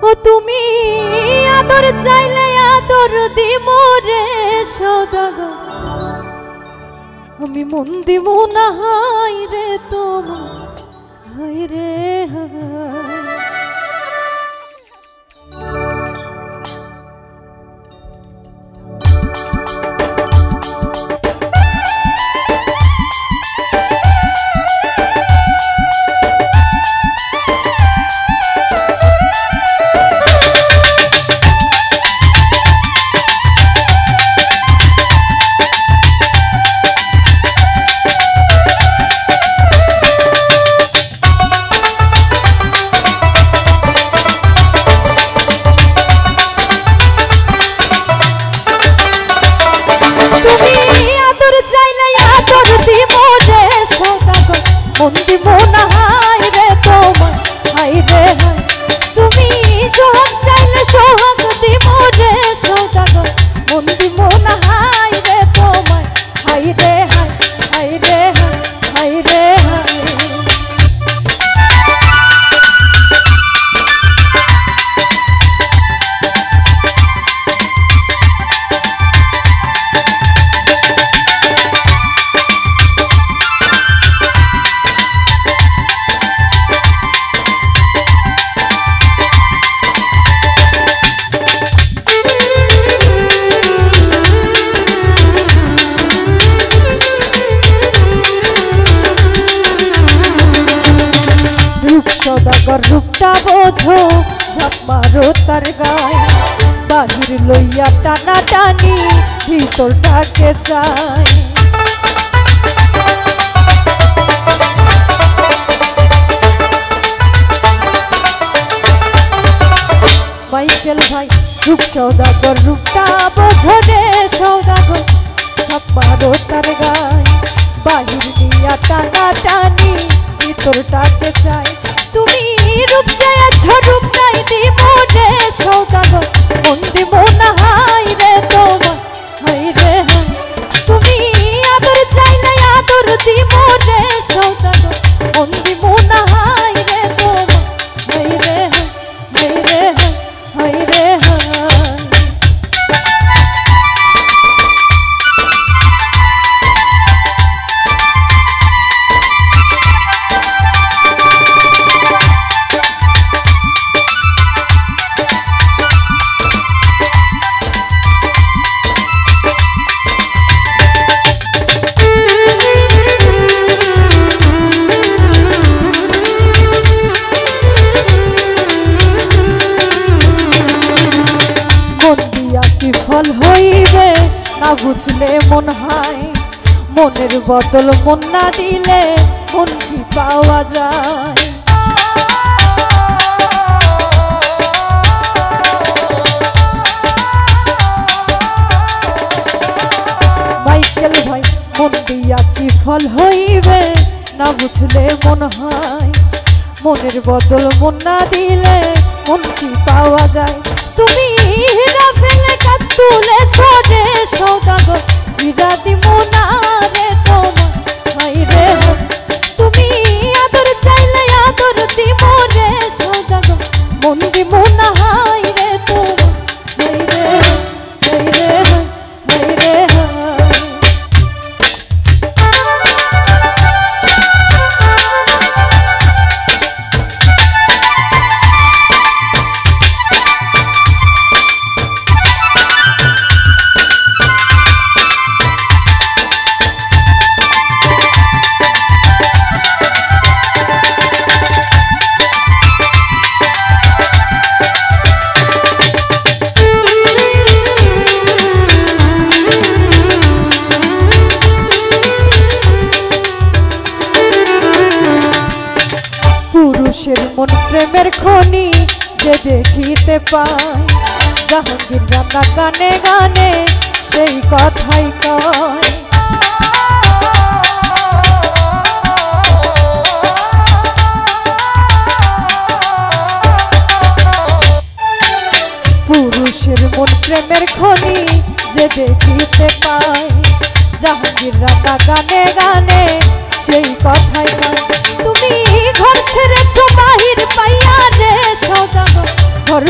ও তুমি আদর চাইলে আদর দিব রে সওদাগর, আমি মন দিব না হাই রে তোমার, হাই রে হাই। মন দিব না হাই রে তোমার, হাই রে হাই। তুমি সোহাগ চাইলে সোহাগ দিব রে সওদাগর, মন দিব না হাই রে তোমার, হাই রে হাই, হাই রে হাই, হাই রে হাই। সওদাগর রূপটা বোঝো, ঝাঁপ মারো তার গায়ে, বাহির লইয়া টানা টানি ভিতরটাকে চায়। মাইকেল ভাই রূপ সওদাগর রূপটা বোঝো রে সওদাগর, ঝাঁপ মারো তার গায়ে, বাহির লইয়া টানা টানি ভিতরটাকে চায়। তুমি রূপ চাইছ রূপ নাই দিব রে সওদাগর, মন দিব না হাই রে তোমার, হাই রে হাই। তুমি আদর চাইলে আদর দিব রে সওদাগর, মন দিব না হাই রে তোমার, হাই রে হাই, হাই রে হাই, হাই রে হাই। ফল হইবে না বুঝলে মন হয়, মনের বদল মন না দিলে মন কি পাওয়া যায়। মাইকেল ভাই মন দিয়া কি ফল হইবে না বুঝলে মন হয়, মনের বদল মন না দিলে মন কি পাওয়া যায়। তুমি হীরা ফেলে কাজ তুলেছ রে সওদাগর, হীরা দিব না রে তোমার, হাই রে হাই। তুমি আদর চাইলে আদর দিব রে সওদাগর, মন দিব না হাই রে তোমার, হাই রে হাই, হাই রে হাই, হাই রে হাই। পুরুষের মন প্রেমের খনি যে দেখিতে পায়, জাহাঙ্গীর রানা গানে গানে সেই কথাই কয়। পুরুষের মন প্রেমের খনি যে দেখিতে পায়, জাহাঙ্গীর রানা গানে গানে সেই কথাই কয়। তুমি ঘর ছেড়েছ বাহির পাইয়া রে সওদাগর, ঘর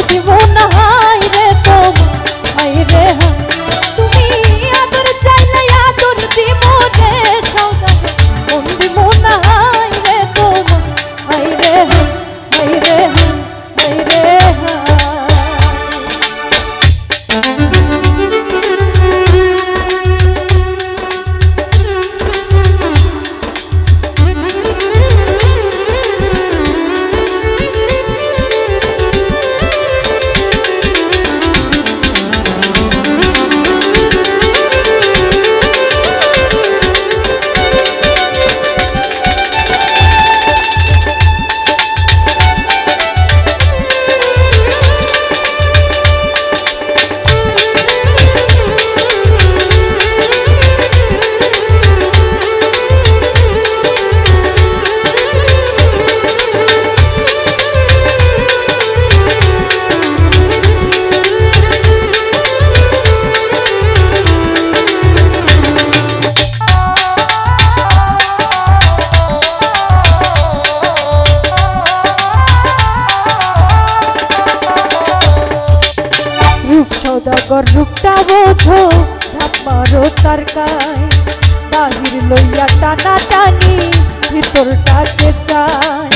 সৌদাগর রূপটা বোঝো ঝাঁপ মারো তার গায় বাহির লইয়া টানা টানি ভিতরটাকে চায়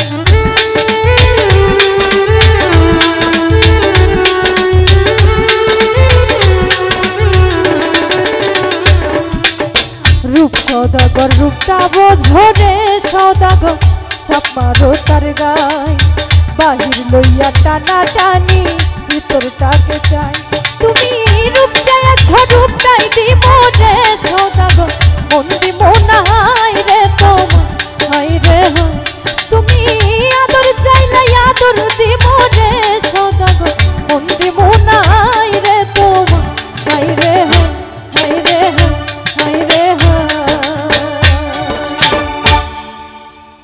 রূপ সৌদাগর রূপটা বোঝো রে সৌদাগর ঝাঁপ মারো তার গায় বাহির লইয়া টানা টানি ভিতরটাকে চায়